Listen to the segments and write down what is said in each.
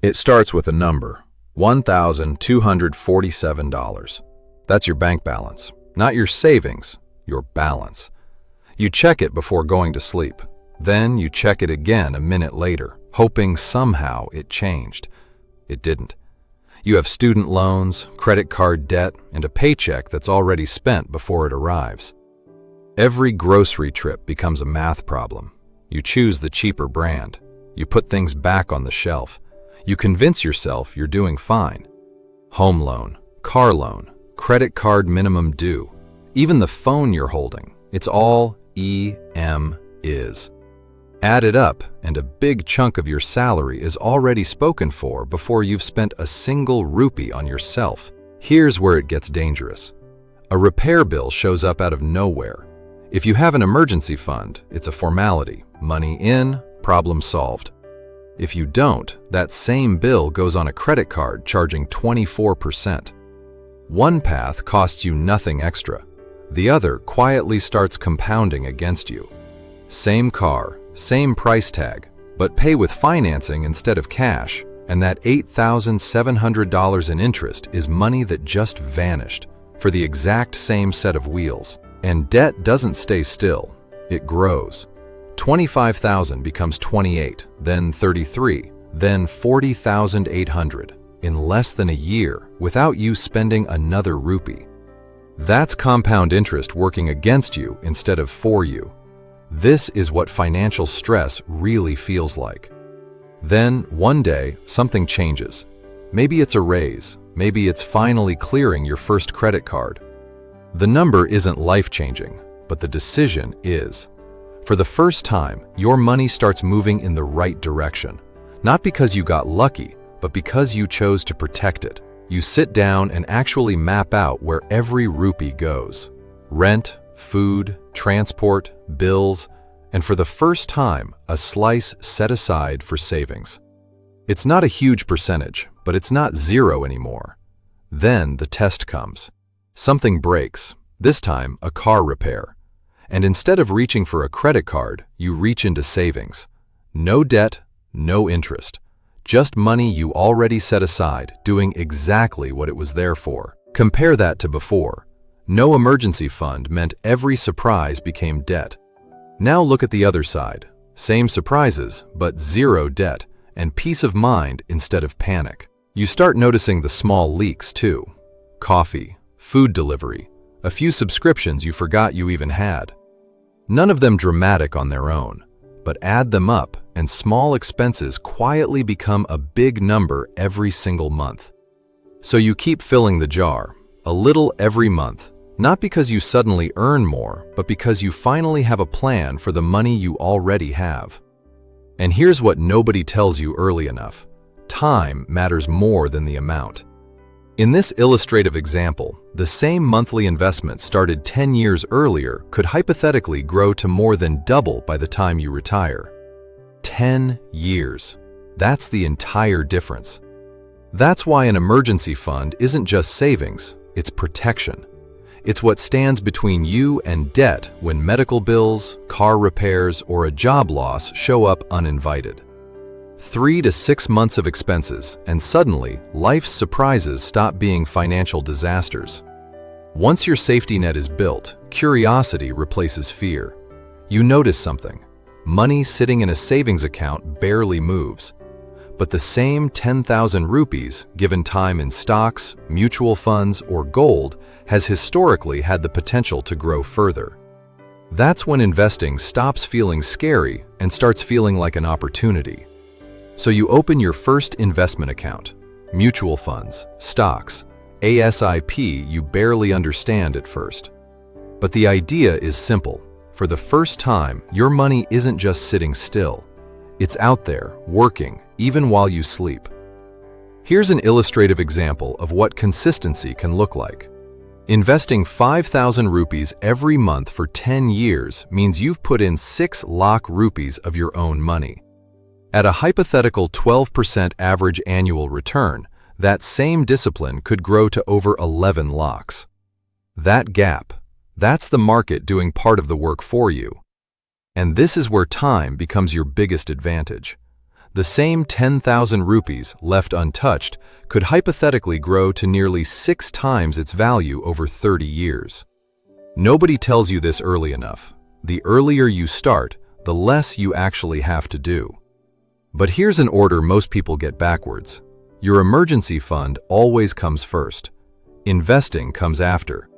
It starts with a number, $1,247. That's your bank balance, not your savings, your balance. You check it before going to sleep. Then you check it again a minute later, hoping somehow it changed. It didn't. You have student loans, credit card debt, and a paycheck that's already spent before it arrives. Every grocery trip becomes a math problem. You choose the cheaper brand. You put things back on the shelf. You convince yourself you're doing fine. Home loan, car loan, credit card minimum due, even the phone you're holding, it's all is. Add it up, and a big chunk of your salary is already spoken for before you've spent a single rupee on yourself. Here's where it gets dangerous. A repair bill shows up out of nowhere. If you have an emergency fund, it's a formality. Money in, problem solved. If you don't, that same bill goes on a credit card charging 24%. One path costs you nothing extra. The other quietly starts compounding against you. Same car, same price tag, but pay with financing instead of cash, and that $8,700 in interest is money that just vanished for the exact same set of wheels. And debt doesn't stay still, it grows. $25,000 becomes $28,000, then $33,000, then $40,800 in less than a year without you spending another rupee. That's compound interest working against you instead of for you. This is what financial stress really feels like. Then, one day, something changes. Maybe it's a raise. Maybe it's finally clearing your first credit card. The number isn't life-changing, but the decision is. For the first time, your money starts moving in the right direction. Not because you got lucky, but because you chose to protect it. You sit down and actually map out where every rupee goes. Rent, food, transport, bills, and for the first time, a slice set aside for savings. It's not a huge percentage, but it's not zero anymore. Then the test comes. Something breaks, this time a car repair. And instead of reaching for a credit card, you reach into savings. No debt, no interest. Just money you already set aside, doing exactly what it was there for. Compare that to before. No emergency fund meant every surprise became debt. Now look at the other side. Same surprises, but zero debt, and peace of mind instead of panic. You start noticing the small leaks too. Coffee, food delivery, a few subscriptions you forgot you even had. None of them dramatic on their own, but add them up and small expenses quietly become a big number every single month. So you keep filling the jar, a little every month, not because you suddenly earn more, but because you finally have a plan for the money you already have. And here's what nobody tells you early enough. Time matters more than the amount. In this illustrative example, the same monthly investment started 10 years earlier could hypothetically grow to more than double by the time you retire. 10 years. That's the entire difference. That's why an emergency fund isn't just savings, it's protection. It's what stands between you and debt when medical bills, car repairs, or a job loss show up uninvited. 3 to 6 months of expenses, and suddenly, life's surprises stop being financial disasters. Once your safety net is built, curiosity replaces fear. You notice something. Money sitting in a savings account barely moves. But the same 10,000 rupees, given time in stocks, mutual funds, or gold, has historically had the potential to grow further. That's when investing stops feeling scary and starts feeling like an opportunity. So you open your first investment account, mutual funds, stocks, ASIP you barely understand at first. But the idea is simple. For the first time, your money isn't just sitting still. It's out there, working, even while you sleep. Here's an illustrative example of what consistency can look like. Investing 5,000 rupees every month for 10 years means you've put in 6 lakh rupees of your own money. At a hypothetical 12% average annual return, that same discipline could grow to over 11 lakhs. That gap, that's the market doing part of the work for you. And this is where time becomes your biggest advantage. The same 10,000 rupees left untouched could hypothetically grow to nearly 6 times its value over 30 years. Nobody tells you this early enough. The earlier you start, the less you actually have to do. But here's an order most people get backwards. Your emergency fund always comes first. Investing comes after.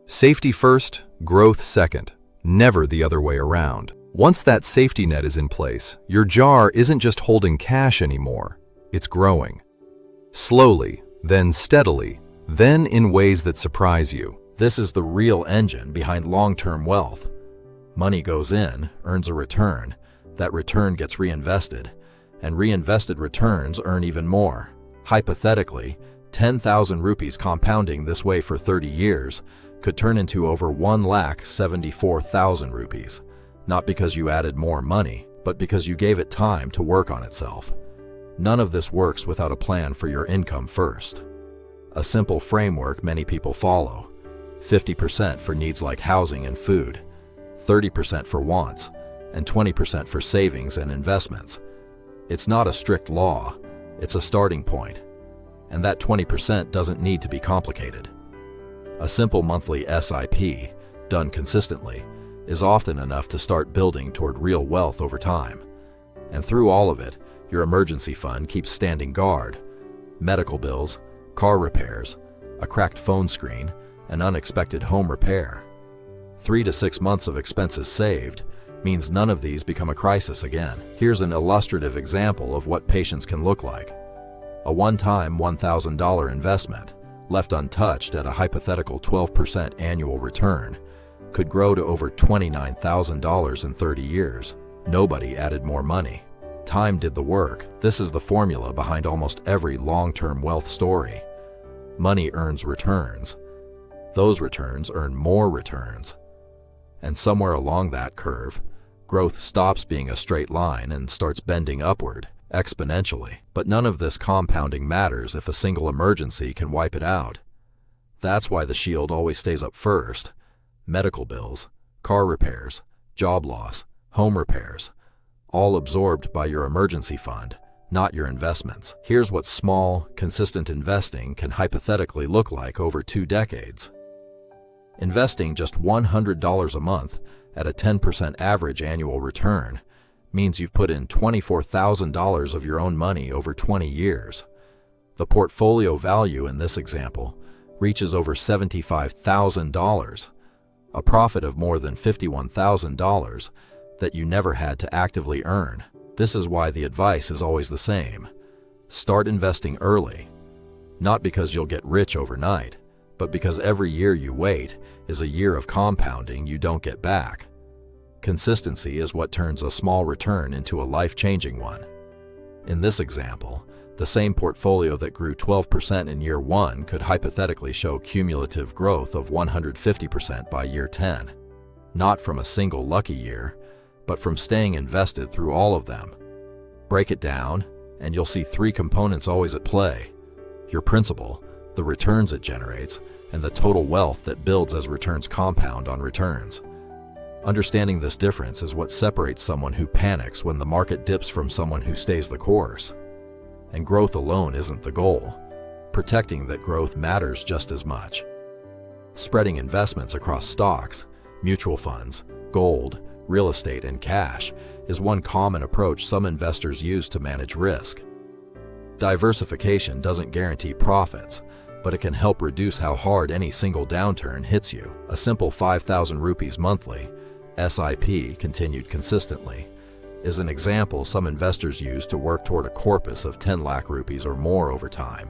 Safety first, growth second, never the other way around. Once that safety net is in place, your jar isn't just holding cash anymore, it's growing. Slowly, then steadily, then in ways that surprise you. This is the real engine behind long-term wealth. Money goes in, earns a return, that return gets reinvested, and reinvested returns earn even more. Hypothetically, 10,000 rupees compounding this way for 30 years could turn into over 1,74,000 rupees. Not because you added more money, but because you gave it time to work on itself. None of this works without a plan for your income first. A simple framework many people follow: 50% for needs like housing and food, 30% for wants, and 20% for savings and investments. It's not a strict law, it's a starting point. And that 20% doesn't need to be complicated. A simple monthly SIP, done consistently, is often enough to start building toward real wealth over time. And through all of it, your emergency fund keeps standing guard. Medical bills, car repairs, a cracked phone screen, an unexpected home repair. 3 to 6 months of expenses saved means none of these become a crisis again. Here's an illustrative example of what patience can look like. A one-time $1,000 investment, left untouched at a hypothetical 12% annual return, could grow to over $29,000 in 30 years. Nobody added more money. Time did the work. This is the formula behind almost every long-term wealth story. Money earns returns. Those returns earn more returns. And somewhere along that curve, growth stops being a straight line and starts bending upward, exponentially. But none of this compounding matters if a single emergency can wipe it out. That's why the shield always stays up first. Medical bills, car repairs, job loss, home repairs, all absorbed by your emergency fund, not your investments. Here's what small, consistent investing can hypothetically look like over 2 decades. Investing just $100 a month at a 10% average annual return means you've put in $24,000 of your own money over 20 years. The portfolio value in this example reaches over $75,000. A profit of more than $51,000 that you never had to actively earn. This is why the advice is always the same. Start investing early, not because you'll get rich overnight, but because every year you wait is a year of compounding you don't get back. Consistency is what turns a small return into a life-changing one. In this example, the same portfolio that grew 12% in year 1 could hypothetically show cumulative growth of 150% by year 10. Not from a single lucky year, but from staying invested through all of them. Break it down, and you'll see 3 components always at play: your principal, the returns it generates, and the total wealth that builds as returns compound on returns. Understanding this difference is what separates someone who panics when the market dips from someone who stays the course. And growth alone isn't the goal. Protecting that growth matters just as much. Spreading investments across stocks, mutual funds, gold, real estate, and cash is one common approach some investors use to manage risk. Diversification doesn't guarantee profits, but it can help reduce how hard any single downturn hits you. A simple 5,000 rupees monthly, SIP continued consistently, is an example some investors use to work toward a corpus of 10 lakh rupees or more over time,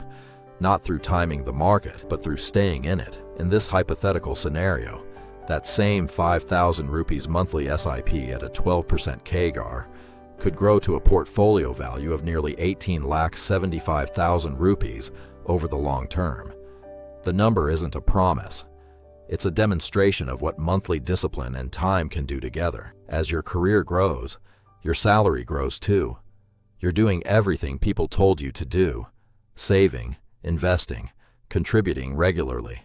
not through timing the market, but through staying in it. In this hypothetical scenario, that same 5,000 rupees monthly SIP at a 12% CAGR could grow to a portfolio value of nearly 18,75,000 rupees over the long term. The number isn't a promise. It's a demonstration of what monthly discipline and time can do together. As your career grows, your salary grows too. You're doing everything people told you to do: saving, investing, contributing regularly.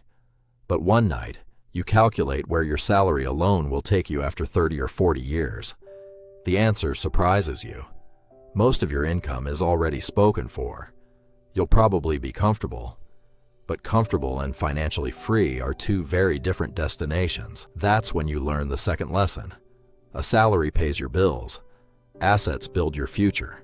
But one night, you calculate where your salary alone will take you after 30 or 40 years. The answer surprises you. Most of your income is already spoken for. You'll probably be comfortable. But comfortable and financially free are two very different destinations. That's when you learn the second lesson. A salary pays your bills. Assets build your future.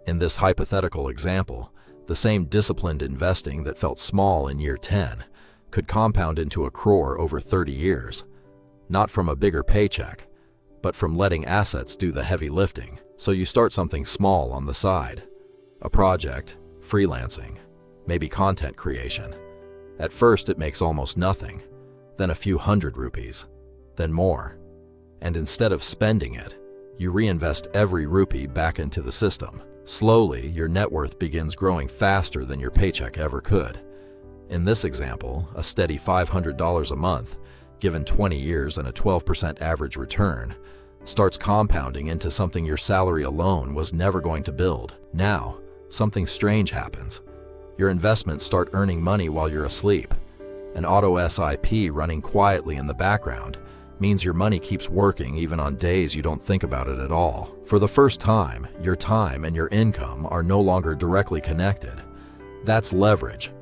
In this hypothetical example, the same disciplined investing that felt small in year 10 could compound into a crore over 30 years. Not from a bigger paycheck, but from letting assets do the heavy lifting. So you start something small on the side. A project, freelancing, maybe content creation. At first it makes almost nothing, then a few hundred rupees, then more. And instead of spending it, you reinvest every rupee back into the system. Slowly, your net worth begins growing faster than your paycheck ever could. In this example, a steady $500 a month, given 20 years and a 12% average return, starts compounding into something your salary alone was never going to build. Now, something strange happens. Your investments start earning money while you're asleep. An auto SIP running quietly in the background means your money keeps working even on days you don't think about it at all. For the first time, your time and your income are no longer directly connected. That's leverage.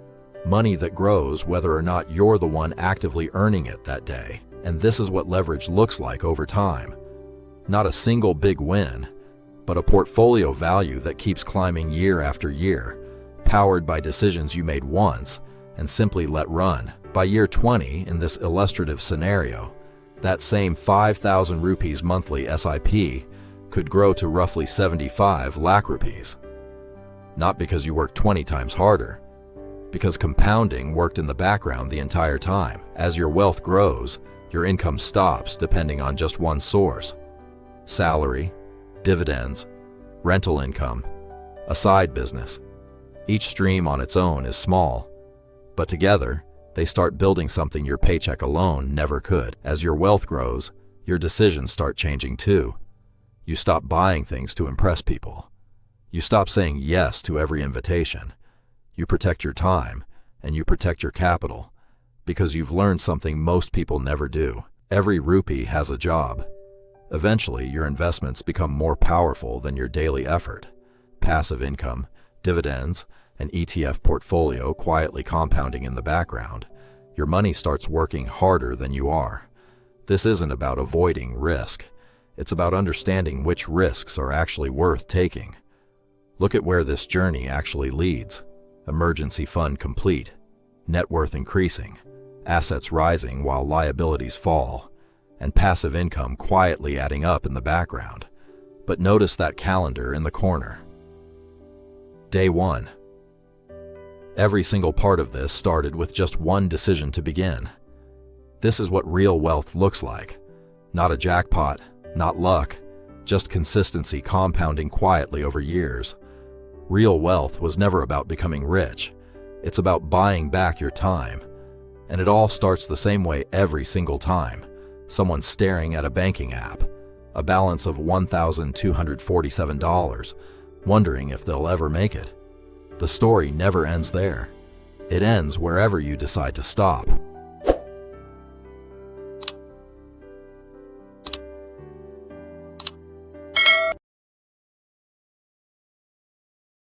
Money that grows whether or not you're the one actively earning it that day. And this is what leverage looks like over time. Not a single big win, but a portfolio value that keeps climbing year after year, powered by decisions you made once and simply let run. By year 20, in this illustrative scenario, that same 5,000 rupees monthly SIP could grow to roughly 75 lakh rupees. Not because you worked 20 times harder, because compounding worked in the background the entire time. As your wealth grows, your income stops depending on just one source. Salary, dividends, rental income, a side business. Each stream on its own is small, but together, they start building something your paycheck alone never could. As your wealth grows, your decisions start changing too. You stop buying things to impress people. You stop saying yes to every invitation. You protect your time, and you protect your capital, because you've learned something most people never do. Every rupee has a job. Eventually, your investments become more powerful than your daily effort. Passive income, dividends, an ETF portfolio quietly compounding in the background. Your money starts working harder than you are. This isn't about avoiding risk. It's about understanding which risks are actually worth taking. Look at where this journey actually leads. Emergency fund complete, net worth increasing, assets rising while liabilities fall, and passive income quietly adding up in the background. But notice that calendar in the corner. Day 1. Every single part of this started with just one decision to begin. This is what real wealth looks like. Not a jackpot, not luck, just consistency compounding quietly over years. Real wealth was never about becoming rich. It's about buying back your time. And it all starts the same way every single time. Someone staring at a banking app, a balance of $1,247, wondering if they'll ever make it. The story never ends there. It ends wherever you decide to stop.